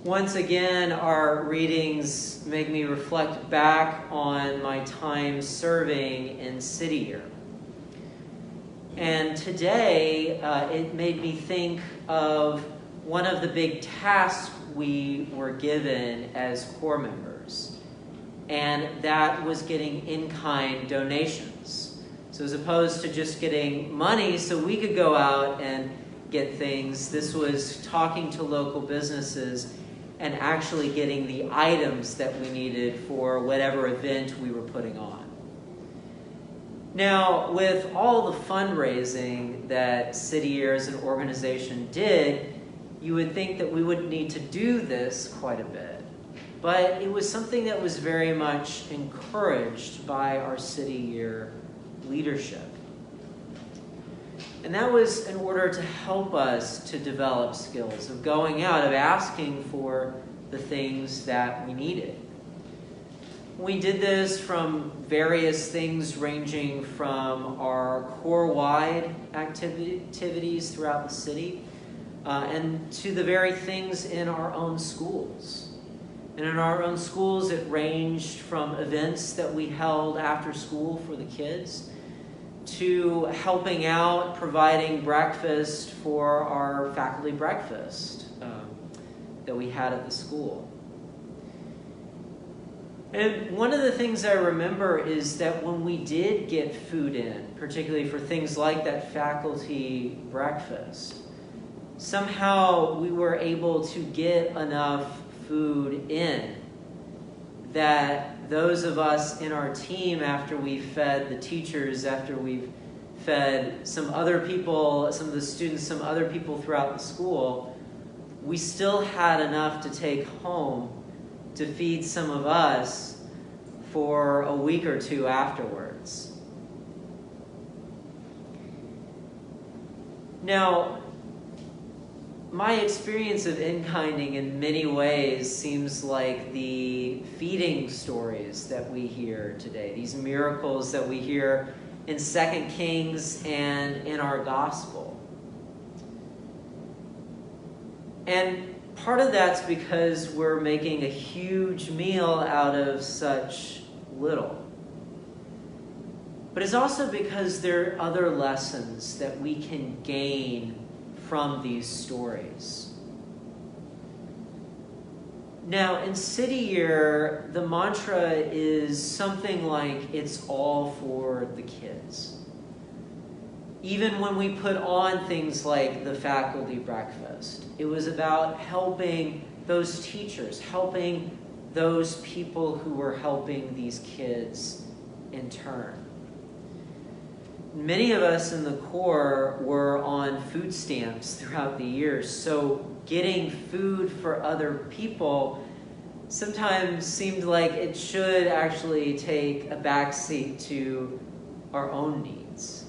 Once again, our readings make me reflect back on my time serving in City Year. And today, it made me think of one of the big tasks we were given as corps members. And that was getting in-kind donations. So as opposed to just getting money so we could go out and get things, this was talking to local businesses and actually getting the items that we needed for whatever event we were putting on. Now, with all the fundraising that City Year as an organization did, you would think that we would need to do this quite a bit. But it was something that was very much encouraged by our City Year leadership. And that was in order to help us to develop skills of going out, of asking for the things that we needed. We did this from various things ranging from our corps-wide activities throughout the city and to the very things in our own schools. And in our own schools, it ranged from events that we held after school for the kids to helping out, providing breakfast for our faculty breakfast that we had at the school. And one of the things I remember is that when we did get food in, particularly for things like that faculty breakfast, somehow we were able to get enough food in that those of us in our team, after we fed the teachers, after we've fed some other people, some of the students, some other people throughout the school, we still had enough to take home to feed some of us for a week or two afterwards. Now, my experience of in-kinding in many ways seems like the feeding stories that we hear today, these miracles that we hear in 2 Kings and in our gospel. And part of that's because we're making a huge meal out of such little. But it's also because there are other lessons that we can gain from these stories. Now, in City Year, the mantra is something like, it's all for the kids. Even when we put on things like the faculty breakfast, it was about helping those teachers, helping those people who were helping these kids in turn. Many of us in the Corps were on food stamps throughout the years, so getting food for other people sometimes seemed like it should actually take a backseat to our own needs.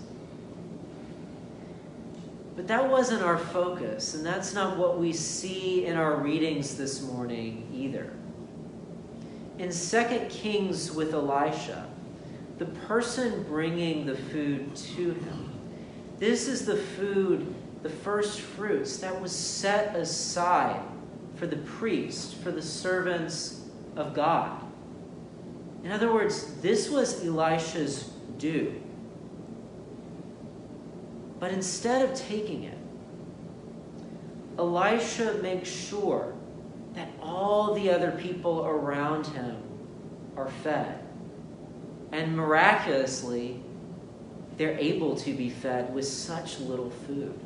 But that wasn't our focus, and that's not what we see in our readings this morning either. In 2 Kings with Elisha, the person bringing the food to him, this is the food, the first fruits that was set aside for the priest, for the servants of God. In other words, this was Elisha's due. But instead of taking it, Elisha makes sure that all the other people around him are fed. And miraculously, they're able to be fed with such little food.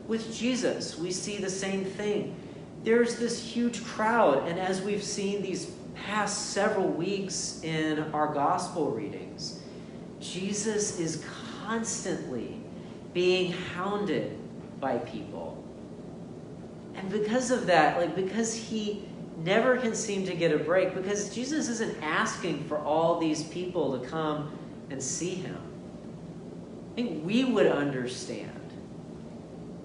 With Jesus, we see the same thing. There's this huge crowd, and as we've seen these past several weeks in our gospel readings, Jesus is constantly being hounded by people. And because of that, because he never can seem to get a break, because Jesus isn't asking for all these people to come and see him. I think we would understand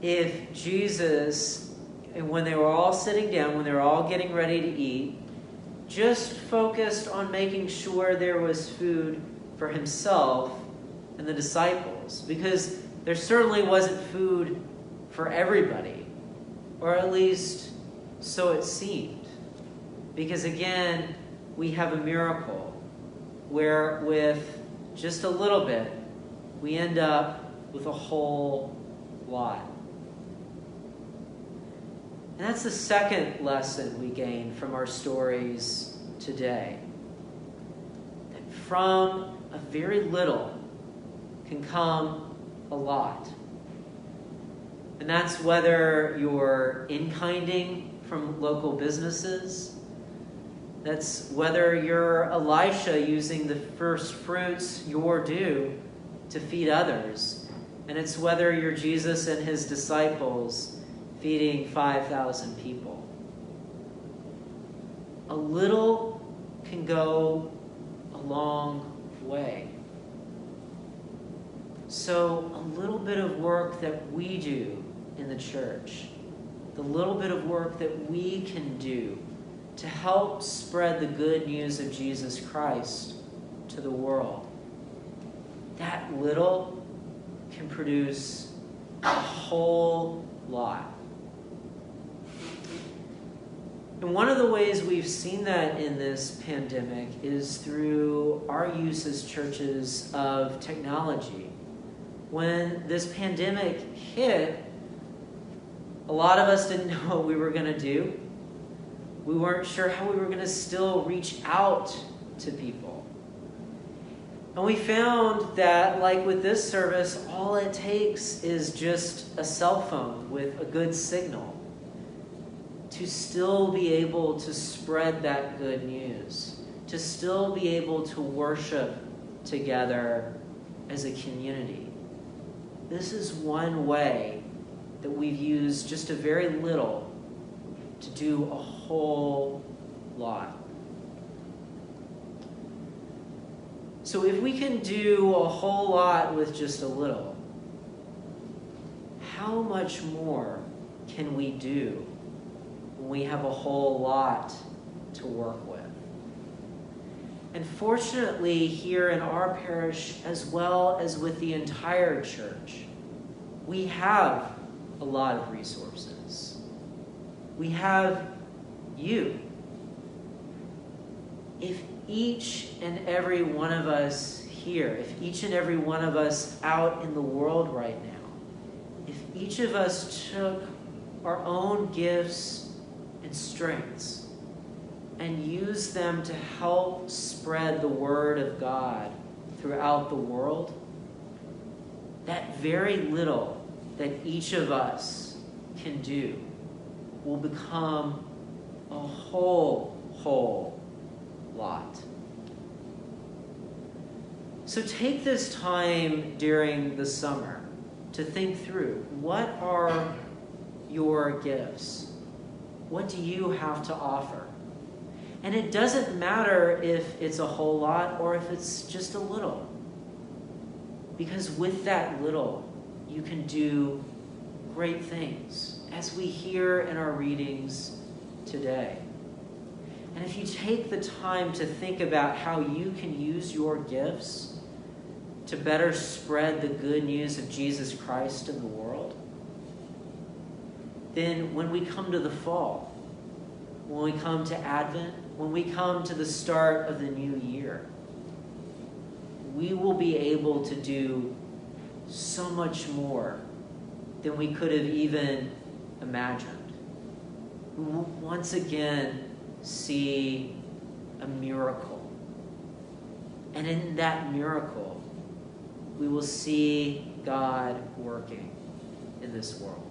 if Jesus, and when they were all sitting down, when they were all getting ready to eat, just focused on making sure there was food for himself and the disciples, because there certainly wasn't food for everybody. or at least so it seemed. Because again, we have a miracle where with just a little bit, we end up with a whole lot. And that's the second lesson we gain from our stories today. That from a very little can come a lot. And that's whether you're in-kinding from local businesses. That's whether you're Elisha using the first fruits, your due, to feed others. And it's whether you're Jesus and his disciples feeding 5,000 people. A little can go a long way. So a little bit of work that we do in the church, the little bit of work that we can do to help spread the good news of Jesus Christ to the world, that little can produce a whole lot. And one of the ways we've seen that in this pandemic is through our use as churches of technology. When this pandemic hit, a lot of us didn't know what we were going to do. We weren't sure how we were going to still reach out to people. And we found that, like with this service, all it takes is just a cell phone with a good signal to still be able to spread that good news, to still be able to worship together as a community. This is one way that we've used just a very little to do a whole lot. So if we can do a whole lot with just a little, how much more can we do when we have a whole lot to work with? And fortunately, here in our parish, as well as with the entire church, we have a lot of resources. We have you. If each and every one of us here, if each and every one of us out in the world right now, if each of us took our own gifts and strengths and used them to help spread the word of God throughout the world, that very little that each of us can do will become a whole lot. So take this time during the summer to think through, what are your gifts? What do you have to offer? And it doesn't matter if it's a whole lot or if it's just a little. Because with that little, you can do great things, as we hear in our readings today. And if you take the time to think about how you can use your gifts to better spread the good news of Jesus Christ in the world, then when we come to the fall, when we come to Advent, when we come to the start of the new year, we will be able to do so much more than we could have even imagined. We will once again see a miracle. And in that miracle, we will see God working in this world.